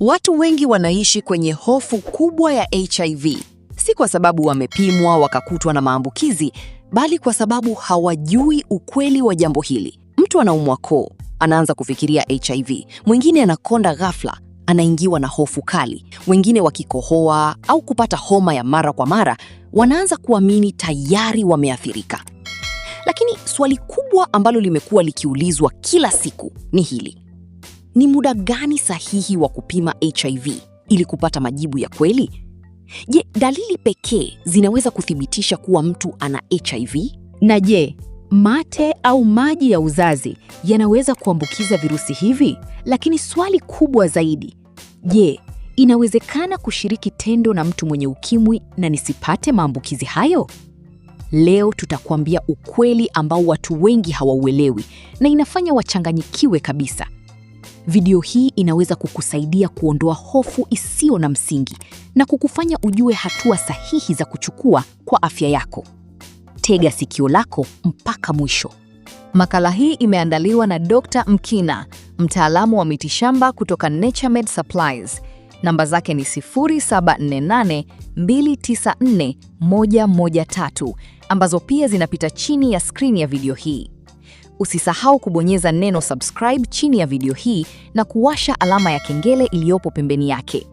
Watu wengi wanaishi kwenye hofu kubwa ya HIV, si kwa sababu wamepimwa wakakutwa na maambukizi, bali kwa sababu hawajui ukweli wa jambo hili. Mtu anaumwa koo, anaanza kufikiria HIV. Mwingine anakonda ghafla, anaingiwa na hofu kali. Wengine wakikohoa au kupata homa ya mara kwa mara, wanaanza kuamini tayari wameathirika. Lakini swali kubwa ambalo limekuwa likiulizwa kila siku ni hili: ni muda gani sahihi wa kupima HIV ili kupata majibu ya kweli? Je, dalili pekee zinaweza kuthibitisha kuwa mtu ana HIV? Na je, mate au maji ya uzazi yanaweza kuambukiza virusi hivi? Lakini swali kubwa zaidi, je, inawezekana kushiriki tendo na mtu mwenye ukimwi na nisipate maambukizi hayo? Leo tutakwambia ukweli ambao watu wengi hawauelewi na inafanya wachanganyikiwe kabisa. Video hii inaweza kukusaidia kuondoa hofu isiyo na msingi na kukufanya ujue hatua sahihi za kuchukua kwa afya yako. Tega sikio lako mpaka mwisho. Makala hii imeandaliwa na Dr. Mkina, mtaalamu wa mitishamba kutoka Naturemed Supplies. Namba zake ni 0748294113, ambazo pia zinapita chini ya skrini ya video hii. Usisahau kubonyeza neno subscribe chini ya video hii na kuwasha alama ya kengele iliyopo pembeni yake.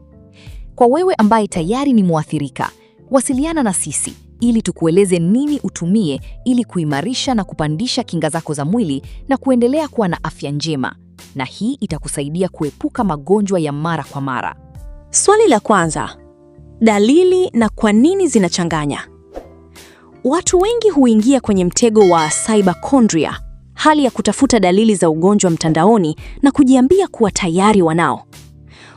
Kwa wewe ambaye tayari ni mwathirika, wasiliana na sisi ili tukueleze nini utumie ili kuimarisha na kupandisha kinga zako za mwili na kuendelea kuwa na afya njema. Na hii itakusaidia kuepuka magonjwa ya mara kwa mara. Swali la kwanza: dalili na kwa nini zinachanganya? Watu wengi huingia kwenye mtego wa cyberchondria, hali ya kutafuta dalili za ugonjwa mtandaoni na kujiambia kuwa tayari wanao.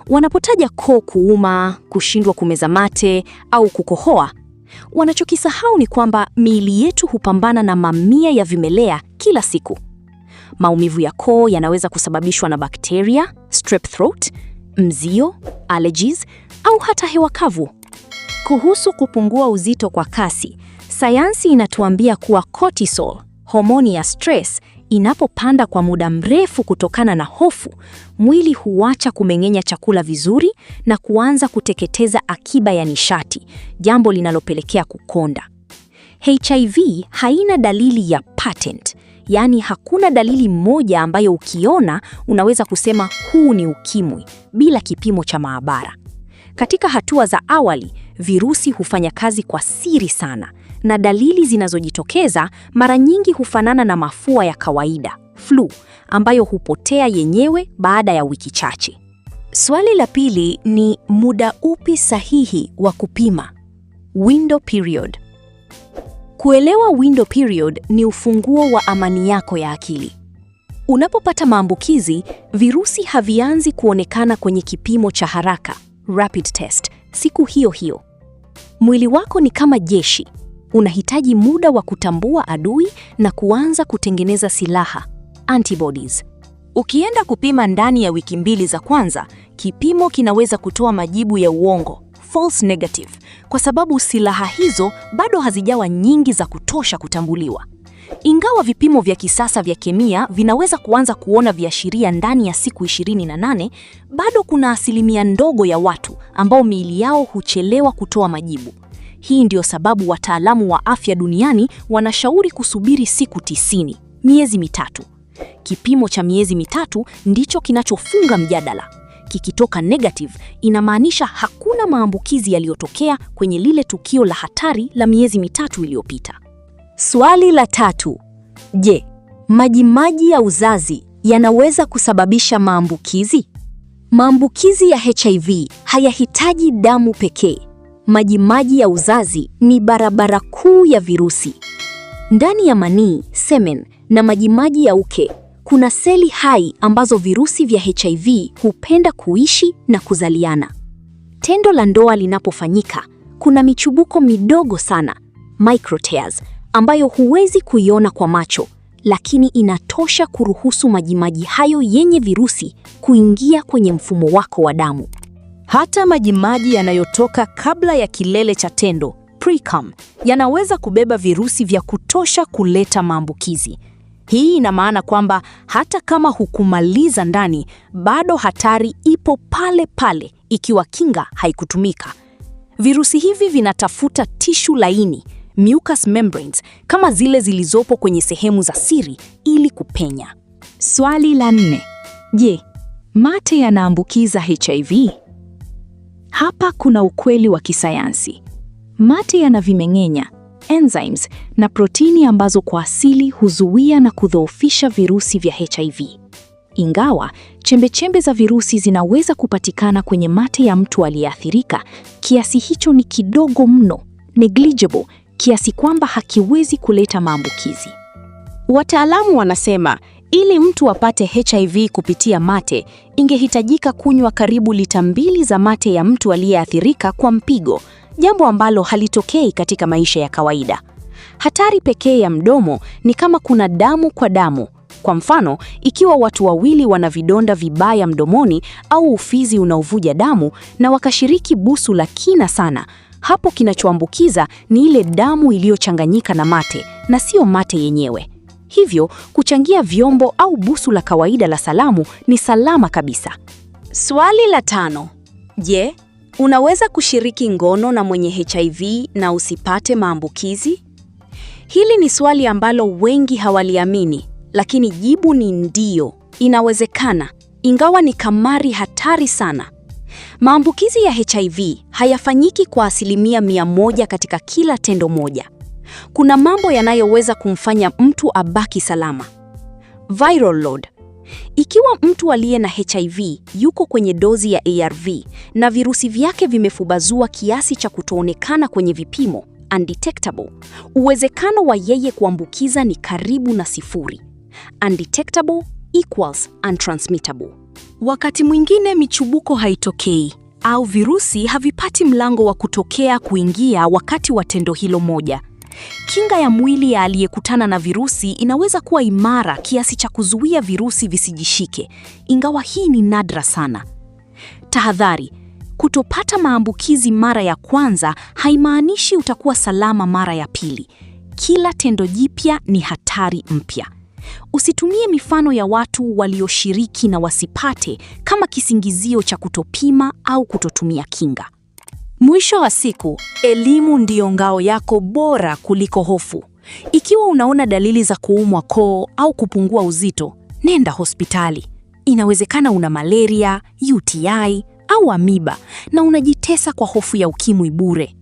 Wanapotaja koo kuuma, kushindwa kumeza mate au kukohoa, wanachokisahau ni kwamba miili yetu hupambana na mamia ya vimelea kila siku. Maumivu ya koo yanaweza kusababishwa na bakteria, strep throat, mzio, allergies au hata hewa kavu. Kuhusu kupungua uzito kwa kasi, sayansi inatuambia kuwa cortisol, homoni ya stress, inapopanda kwa muda mrefu kutokana na hofu, mwili huacha kumeng'enya chakula vizuri na kuanza kuteketeza akiba ya nishati, jambo linalopelekea kukonda. HIV haina dalili ya patent, yaani hakuna dalili moja ambayo ukiona unaweza kusema huu ni ukimwi bila kipimo cha maabara. Katika hatua za awali, virusi hufanya kazi kwa siri sana, na dalili zinazojitokeza mara nyingi hufanana na mafua ya kawaida, flu, ambayo hupotea yenyewe baada ya wiki chache. Swali la pili ni muda upi sahihi wa kupima? Window period. Kuelewa window period ni ufunguo wa amani yako ya akili. Unapopata maambukizi, virusi havianzi kuonekana kwenye kipimo cha haraka, rapid test, siku hiyo hiyo. Mwili wako ni kama jeshi. Unahitaji muda wa kutambua adui na kuanza kutengeneza silaha, antibodies. Ukienda kupima ndani ya wiki 2 za kwanza, kipimo kinaweza kutoa majibu ya uongo, false negative, kwa sababu silaha hizo bado hazijawa nyingi za kutosha kutambuliwa. Ingawa vipimo vya kisasa vya kemia vinaweza kuanza kuona viashiria ndani ya siku 28, bado kuna asilimia ndogo ya watu ambao miili yao huchelewa kutoa majibu. Hii ndio sababu wataalamu wa afya duniani wanashauri kusubiri siku 90, miezi 3. Kipimo cha miezi 3 ndicho kinachofunga mjadala. Kikitoka negative, inamaanisha hakuna maambukizi yaliyotokea kwenye lile tukio la hatari la miezi 3 iliyopita. Swali la 3. Je, majimaji ya uzazi yanaweza kusababisha maambukizi? Maambukizi ya HIV hayahitaji damu pekee. Majimaji ya uzazi ni barabara kuu ya virusi. Ndani ya manii, semen na majimaji ya uke, kuna seli hai ambazo virusi vya HIV hupenda kuishi na kuzaliana. Tendo la ndoa linapofanyika, kuna michubuko midogo sana, microtears, ambayo huwezi kuiona kwa macho, lakini inatosha kuruhusu majimaji hayo yenye virusi kuingia kwenye mfumo wako wa damu. Hata majimaji yanayotoka kabla ya kilele cha tendo, pre-cum, yanaweza kubeba virusi vya kutosha kuleta maambukizi. Hii ina maana kwamba hata kama hukumaliza ndani, bado hatari ipo pale pale ikiwa kinga haikutumika. Virusi hivi vinatafuta tishu laini, mucous membranes, kama zile zilizopo kwenye sehemu za siri ili kupenya. Swali la 4. Je, mate yanaambukiza HIV? Hapa kuna ukweli wa kisayansi. Mate yana vimeng'enya, enzymes na protini ambazo kwa asili huzuia na kudhoofisha virusi vya HIV. Ingawa chembechembe za virusi zinaweza kupatikana kwenye mate ya mtu aliyeathirika, kiasi hicho ni kidogo mno, negligible, kiasi kwamba hakiwezi kuleta maambukizi. Wataalamu wanasema ili mtu apate HIV kupitia mate, ingehitajika kunywa karibu lita 2 za mate ya mtu aliyeathirika kwa mpigo, jambo ambalo halitokei katika maisha ya kawaida. Hatari pekee ya mdomo ni kama kuna damu kwa damu. Kwa mfano, ikiwa watu wawili wana vidonda vibaya mdomoni au ufizi unaovuja damu na wakashiriki busu la kina sana, hapo kinachoambukiza ni ile damu iliyochanganyika na mate na sio mate yenyewe. Hivyo, kuchangia vyombo au busu la kawaida la salamu ni salama kabisa. Swali la 5. Je, unaweza kushiriki ngono na mwenye HIV na usipate maambukizi? Hili ni swali ambalo wengi hawaliamini, lakini jibu ni ndio, inawezekana, ingawa ni kamari hatari sana. Maambukizi ya HIV hayafanyiki kwa 100% katika kila tendo moja. Kuna mambo yanayoweza kumfanya mtu abaki salama. Viral load. Ikiwa mtu aliye na HIV yuko kwenye dozi ya ARV na virusi vyake vimefubazua kiasi cha kutoonekana kwenye vipimo, undetectable, uwezekano wa yeye kuambukiza ni karibu na 0. Undetectable equals untransmittable. Wakati mwingine michubuko haitokei au virusi havipati mlango wa kutokea kuingia wakati wa tendo hilo moja. Kinga ya mwili ya aliyekutana na virusi inaweza kuwa imara kiasi cha kuzuia virusi visijishike, ingawa hii ni nadra sana. Tahadhari: kutopata maambukizi mara ya kwanza haimaanishi utakuwa salama mara ya pili. Kila tendo jipya ni hatari mpya. Usitumie mifano ya watu walioshiriki na wasipate kama kisingizio cha kutopima au kutotumia kinga. Mwisho wa siku, elimu ndiyo ngao yako bora kuliko hofu. Ikiwa unaona dalili za kuumwa koo au kupungua uzito, nenda hospitali. Inawezekana una malaria, UTI au amiba na unajitesa kwa hofu ya ukimwi bure.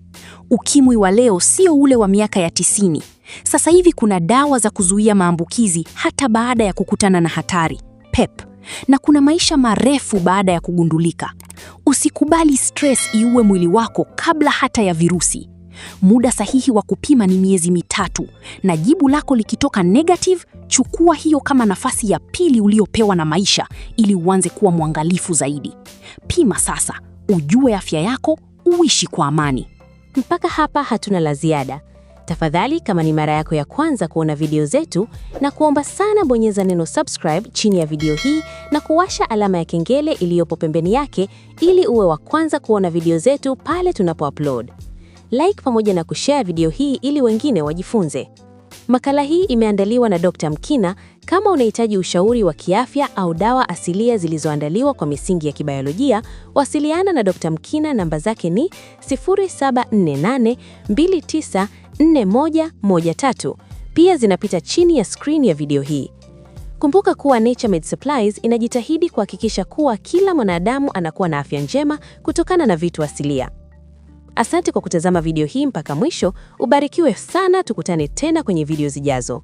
Ukimwi wa leo sio ule wa miaka ya 90. Sasa hivi kuna dawa za kuzuia maambukizi hata baada ya kukutana na hatari, PEP, na kuna maisha marefu baada ya kugundulika. Usikubali stress iue mwili wako kabla hata ya virusi. Muda sahihi wa kupima ni miezi 3, na jibu lako likitoka negative, chukua hiyo kama nafasi ya pili uliopewa na maisha ili uanze kuwa mwangalifu zaidi. Pima sasa, ujue afya yako, uishi kwa amani. Mpaka hapa hatuna la ziada. Tafadhali, kama ni mara yako ya kwanza kuona video zetu, na kuomba sana bonyeza neno subscribe chini ya video hii na kuwasha alama ya kengele iliyopo pembeni yake ili uwe wa kwanza kuona video zetu pale tunapo-upload. Like pamoja na kushare video hii ili wengine wajifunze. Makala hii imeandaliwa na Dr. Mkina. Kama unahitaji ushauri wa kiafya au dawa asilia zilizoandaliwa kwa misingi ya kibiolojia, wasiliana na Dr. Mkina. Namba zake ni 0748294113. Pia zinapita chini ya screen ya video hii. Kumbuka kuwa Naturemed Supplies inajitahidi kuhakikisha kuwa kila mwanadamu anakuwa na afya njema kutokana na vitu asilia. Asante kwa kutazama video hii mpaka mwisho. Ubarikiwe sana, tukutane tena kwenye video zijazo.